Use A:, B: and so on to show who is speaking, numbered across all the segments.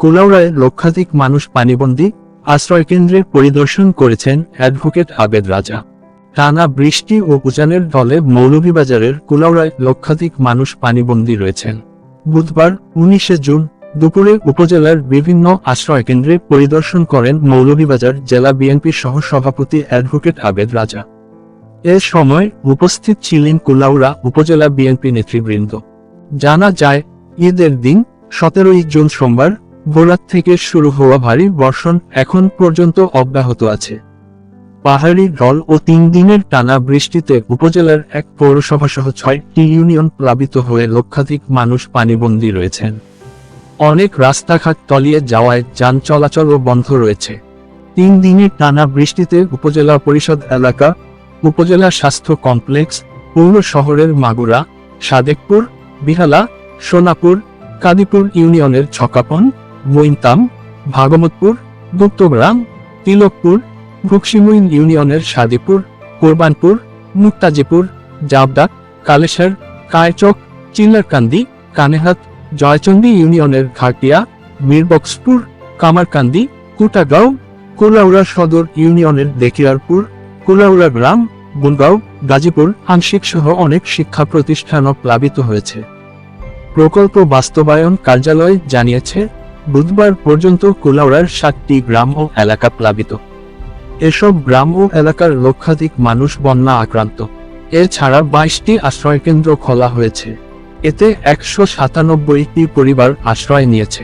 A: কুলাউড়ায় লক্ষাধিক মানুষ পানিবন্দী আশ্রয়কেন্দ্রে পরিদর্শন করেছেন অ্যাডভোকেট আবেদ রাজা। টানা বৃষ্টি ও উজানের ফলে মৌলভীবাজারের কুলাউড়ায় লক্ষাধিক মানুষ পানিবন্দী রয়েছেন। বুধবার 19 জুন দুপুরে উপজেলার বিভিন্ন আশ্রয়কেন্দ্রে পরিদর্শন করেন মৌলভীবাজার জেলা বিএনপির সহ-সভাপতি অ্যাডভোকেট আবেদ রাজা। এ সময় উপস্থিত ছিলেন কুলাউড়া উপজেলা বিএনপি নেতৃবৃন্দ। জানা যায়, ঈদের দিন 17 জুন সোমবার ভোররাত থেকে শুরু হওয়া ভারী বর্ষণ এখন পর্যন্ত অব্যাহত আছে। পাহাড়ি ঢল ও 3 দিনের টানা বৃষ্টিতে উপজেলার এক পৌরসভাসহ 6টি ইউনিয়ন প্লাবিত হয়ে লক্ষাধিক মানুষ পানিবন্দী রয়েছেন। অনেক রাস্তাঘাট তলিয়ে যাওয়ায় যান চলাচলও বন্ধ রয়েছে। 3 দিনের টানা বৃষ্টিতে উপজেলা পরিষদ এলাকা, উপজেলা স্বাস্থ্য কমপ্লেক্স, পৌর শহরের মাগুরা, সাদেকপুর, বিহালা, সোনাপুর, কাদিপুর ইউনিয়নের ছকাপন, মইনতাম, ভাগমতপুর, গুপ্তগ্রাম, তিলকপুর, ভুকসিমুইন ইউনিয়নের সাদিপুর, কোরবানপুর, মুক্তাজিপুর, জাবডা, কালেশ্বর, কায়চক, চিল্লারকান্দি, কানেহাত, জয়চন্ডী ইউনিয়নের ঘাটিয়া, মিরবক্সপুর, কামারকান্দি, কুটাগাঁও, কুলাউড়া সদর ইউনিয়নের দেকিয়ারপুর, কুলাউড়া গ্রাম, বুনগাঁও, গাজীপুর আংশিক সহ অনেক শিক্ষা প্রতিষ্ঠানও প্লাবিত হয়েছে। প্রকল্প বাস্তবায়ন কার্যালয় জানিয়েছে, বুধবার পর্যন্ত কুলাউড়ার 7টি গ্রাম ও এলাকা প্লাবিত। এসব গ্রাম ও এলাকার লক্ষাধিক মানুষ বন্যা আক্রান্ত। এছাড়া 22টি আশ্রয়কেন্দ্র খোলা হয়েছে। এতে 197টি পরিবার আশ্রয় নিয়েছে।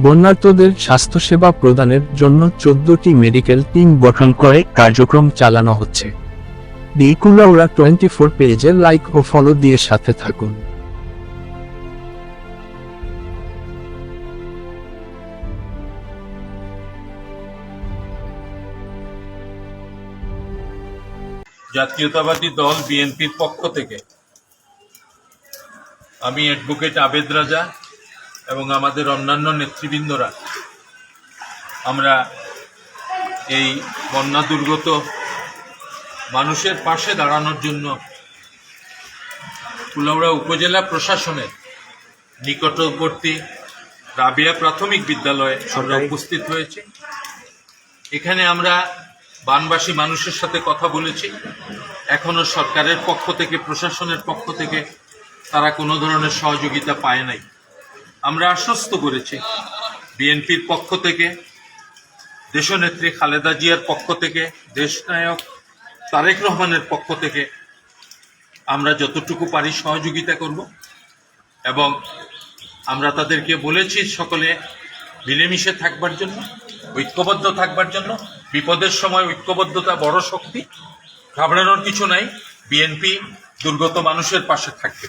A: বন্যার্তদের স্বাস্থ্যসেবা প্রদানের জন্য 14টি মেডিকেল টিম গঠন করে কার্যক্রম চালানো হচ্ছে। দি কুলাউড়া 24 পেজে লাইক ও ফলো দিয়ে সাথে থাকুন।
B: জাতীয়তাবাদী দল বিএনপির পক্ষ থেকে আমি অ্যাডভোকেট আবেদ রাজা এবং আমাদের অন্যান্য নেতৃবৃন্দরা আমরা এই বন্যা দুর্গত মানুষের পাশে দাঁড়ানোর জন্য কুলাউড়া উপজেলা প্রশাসনের নিকটবর্তী রাবিয়া প্রাথমিক বিদ্যালয়ে আমরা উপস্থিত হয়েছি। এখানে আমরা বানবাসী মানুষের সাথে কথা বলেছি। এখনো সরকারের পক্ষ থেকে, প্রশাসনের পক্ষ থেকে তারা কোনো ধরনের সহযোগিতা পায় নাই। আমরা আশ্বস্ত করেছি বিএনপির পক্ষ থেকে, দেশনেত্রী খালেদা জিয়ার পক্ষ থেকে, দেশনায়ক তারেক রহমানের পক্ষ থেকে আমরা যতটুকু পারি সহযোগিতা করব এবং আমরা তাদেরকে বলেছি সকলে মিলেমিশে থাকবার জন্য, ঐক্যবদ্ধ থাকবার জন্য। বিপদের সময় ঐক্যবদ্ধতা বড় শক্তি, ঘাবড়ানোর কিছু নাই। বিএনপি দুর্গত মানুষের পাশে থাকবে।